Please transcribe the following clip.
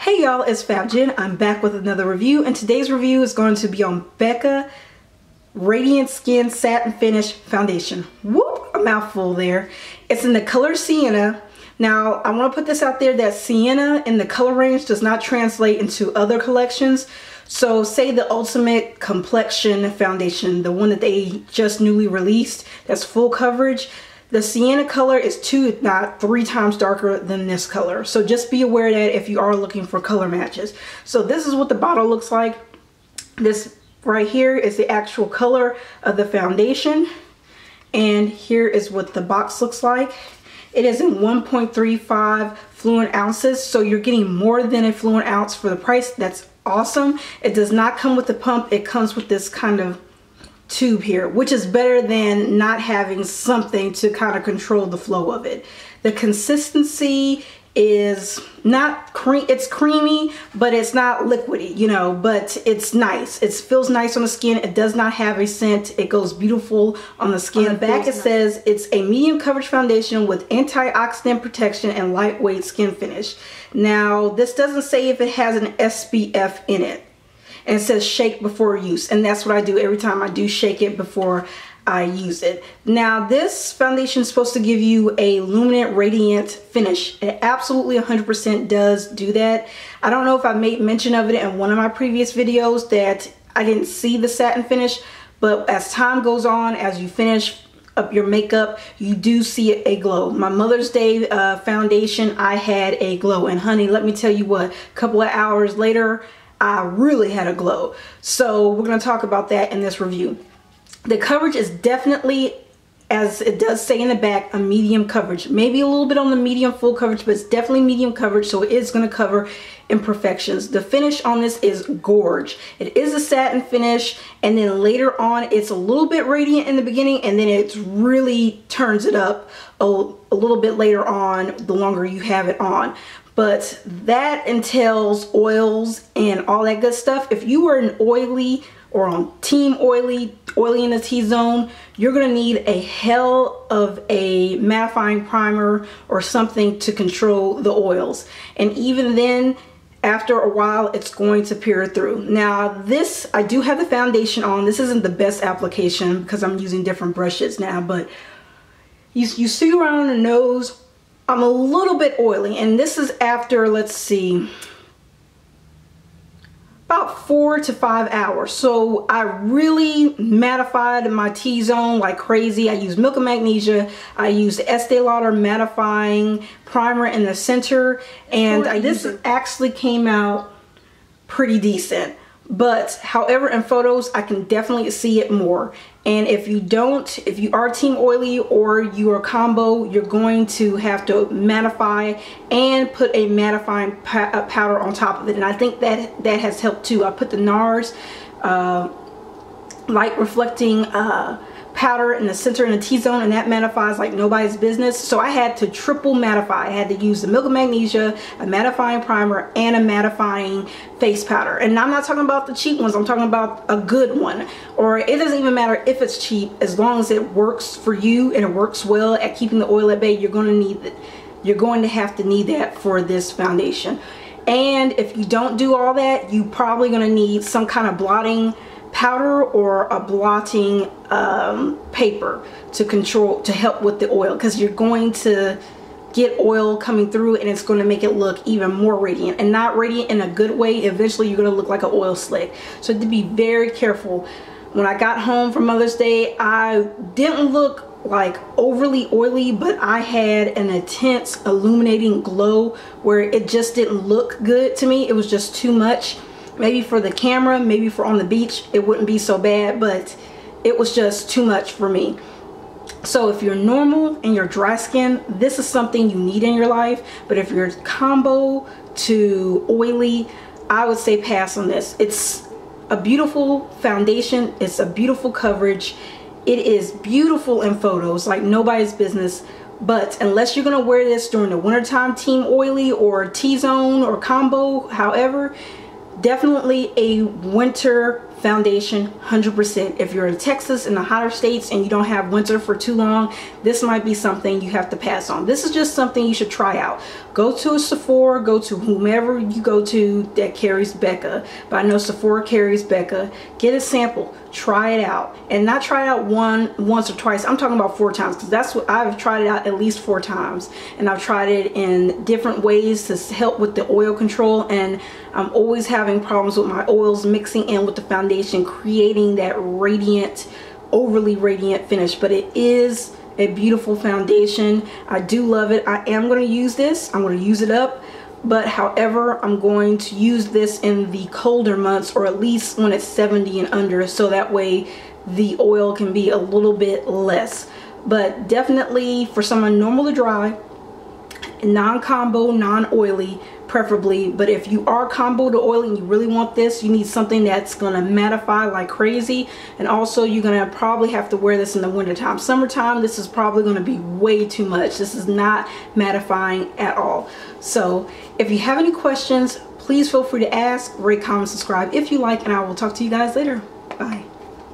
Hey y'all, it's Foundaion. I'm back with another review, and today's review is going to be on Becca Radiant Satin Finish Foundation. Whoop, a mouthful there. It's in the color Sienna. Now, I want to put this out there that Sienna in the color range does not translate into other collections. So say the Ultimate Complexion Foundation, the one that they just newly released, that's full coverage. The Sienna color is 2 if not 3 times darker than this color. So just be aware that if you are looking for color matches. So this is what the bottle looks like. This right here is the actual color of the foundation. And here is what the box looks like. It is in 1.35 fluid ounces. So you're getting more than a fluid ounce for the price. That's awesome. It does not come with the pump. It comes with this kind of tube here, which is better than not having something to kind of control the flow of it. The consistency is not cream, it's creamy, but it's not liquidy, you know, but it's nice. It feels nice on the skin. It does not have a scent. It goes beautiful on the skin. On the back it says it's a medium coverage foundation with antioxidant protection and lightweight skin finish. Now this doesn't say if it has an SPF in it. And it says shake before use, and that's what I do every time. I do shake it before I use it. Now this foundation is supposed to give you a luminant radiant finish. It absolutely 100% does do that. I don't know if I made mention of it in one of my previous videos that I didn't see the satin finish, but as time goes on, as you finish up your makeup, you do see a glow. My Mother's Day foundation, I had a glow, and honey, let me tell you what, a couple of hours later I really had a glow. So we're going to talk about that in this review. The coverage is definitely, as it does say in the back, a medium coverage. Maybe a little bit on the medium full coverage, but it's definitely medium coverage, so it is going to cover imperfections. The finish on this is gorge. It is a satin finish, and then later on it's a little bit radiant in the beginning, and then it really turns it up a little bit later on the longer you have it on. But that entails oils and all that good stuff. If you are an oily or on team oily in the T-zone, you're gonna need a hell of a mattifying primer or something to control the oils. And even then, after a while, it's going to peer through. Now this, I do have the foundation on. This isn't the best application because I'm using different brushes now, but you see around the nose, I'm a little bit oily, and this is after, let's see, about 4 to 5 hours. So I really mattified my T-zone like crazy. I used Milk and Magnesia. I used the Estee Lauder Mattifying Primer in the center, and this actually came out pretty decent. But however, in photos I can definitely see it more. And if you are team oily or you are combo, you're going to have to mattify and put a mattifying powder on top of it. And I think that has helped too. I put the NARS light reflecting powder in the center in the T-zone, and that mattifies like nobody's business. So I had to triple mattify. I had to use the Milk and Magnesia, a mattifying primer, and a mattifying face powder. And I'm not talking about the cheap ones. I'm talking about a good one. Or it doesn't even matter if it's cheap, as long as it works for you and it works well at keeping the oil at bay. You're going to need it. You're going to have to need that for this foundation. And if you don't do all that, you're probably going to need some kind of blotting powder or a blotting paper to help with the oil, because you're going to get oil coming through and it's going to make it look even more radiant, and not radiant in a good way. Eventually you're going to look like an oil slick. So to be very careful. When I got home from Mother's Day, I didn't look like overly oily, but I had an intense illuminating glow where it just didn't look good to me. It was just too much. Maybe for the camera, maybe for on the beach, it wouldn't be so bad, but it was just too much for me. So if you're normal and you're dry skin, this is something you need in your life. But if you're combo to oily, I would say pass on this. It's a beautiful foundation. It's a beautiful coverage. It is beautiful in photos like nobody's business. But unless you're going to wear this during the wintertime, team oily or T-zone or combo, however, definitely a winter foundation 100%. If you're in Texas in the hotter states and you don't have winter for too long, this might be something you have to pass on. This is just something you should try out. Go to a Sephora, go to whomever you go to that carries Becca, but I know Sephora carries Becca. Get a sample, try it out, and not try it out once or twice. I'm talking about 4 times, because that's what I've tried it out at least 4 times, and I've tried it in different ways to help with the oil control, and I'm always having problems with my oils mixing in with the foundation, creating that radiant, overly radiant finish. But it is a beautiful foundation. I do love it. I am going to use this. I'm going to use it up. But however, I'm going to use this in the colder months, or at least when it's 70 and under, so that way the oil can be a little bit less. But definitely for someone normal to dry, non-combo, non-oily preferably. But if you are combo to oily and you really want this, you need something that's gonna mattify like crazy. And also you're gonna probably have to wear this in the wintertime. Summertime, this is probably gonna be way too much. This is not mattifying at all. So if you have any questions, please feel free to ask, rate, comment, subscribe if you like, and I will talk to you guys later. Bye.